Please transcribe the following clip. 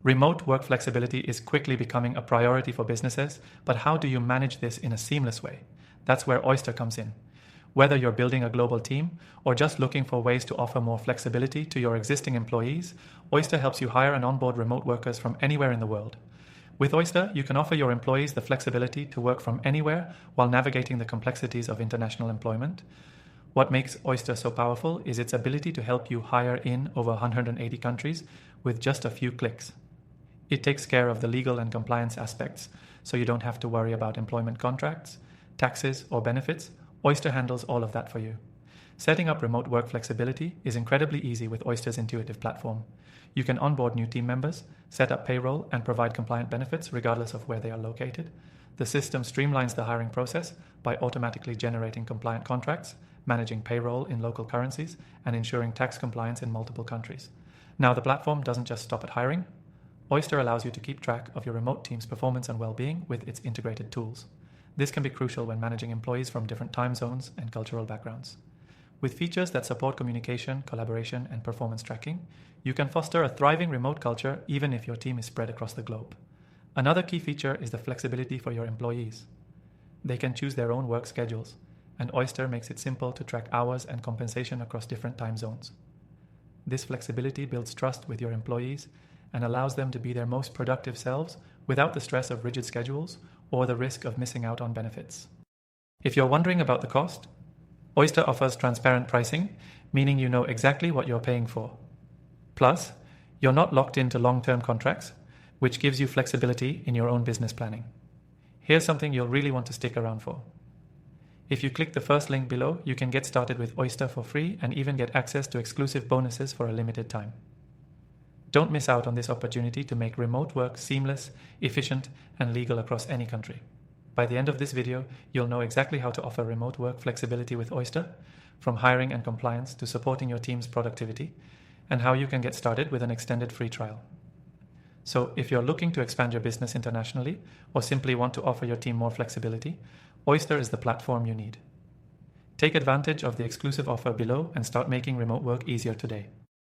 Remote work flexibility is quickly becoming a priority for businesses, but how do you manage this in a seamless way? That's where Oyster comes in. Whether you're building a global team or just looking for ways to offer more flexibility to your existing employees, Oyster helps you hire and onboard remote workers from anywhere in the world. With Oyster, you can offer your employees the flexibility to work from anywhere while navigating the complexities of international employment. What makes Oyster so powerful is its ability to help you hire in over 180 countries with just a few clicks. It takes care of the legal and compliance aspects, so you don't have to worry about employment contracts, taxes, or benefits. Oyster handles all of that for you. Setting up remote work flexibility is incredibly easy with Oyster's intuitive platform. You can onboard new team members, set up payroll, and provide compliant benefits regardless of where they are located. The system streamlines the hiring process by automatically generating compliant contracts, managing payroll in local currencies, and ensuring tax compliance in multiple countries. Now, the platform doesn't just stop at hiring. Oyster allows you to keep track of your remote team's performance and well-being with its integrated tools. This can be crucial when managing employees from different time zones and cultural backgrounds. With features that support communication, collaboration, and performance tracking, you can foster a thriving remote culture even if your team is spread across the globe. Another key feature is the flexibility for your employees. They can choose their own work schedules, and Oyster makes it simple to track hours and compensation across different time zones. This flexibility builds trust with your employees and allows them to be their most productive selves without the stress of rigid schedules or the risk of missing out on benefits. If you're wondering about the cost, Oyster offers transparent pricing, meaning you know exactly what you're paying for. Plus, you're not locked into long-term contracts, which gives you flexibility in your own business planning. Here's something you'll really want to stick around for. If you click the first link below, you can get started with Oyster for free and even get access to exclusive bonuses for a limited time. Don't miss out on this opportunity to make remote work seamless, efficient, and legal across any country. By the end of this video, you'll know exactly how to offer remote work flexibility with Oyster, from hiring and compliance to supporting your team's productivity, and how you can get started with an extended free trial. So if you're looking to expand your business internationally or simply want to offer your team more flexibility, Oyster is the platform you need. Take advantage of the exclusive offer below and start making remote work easier today.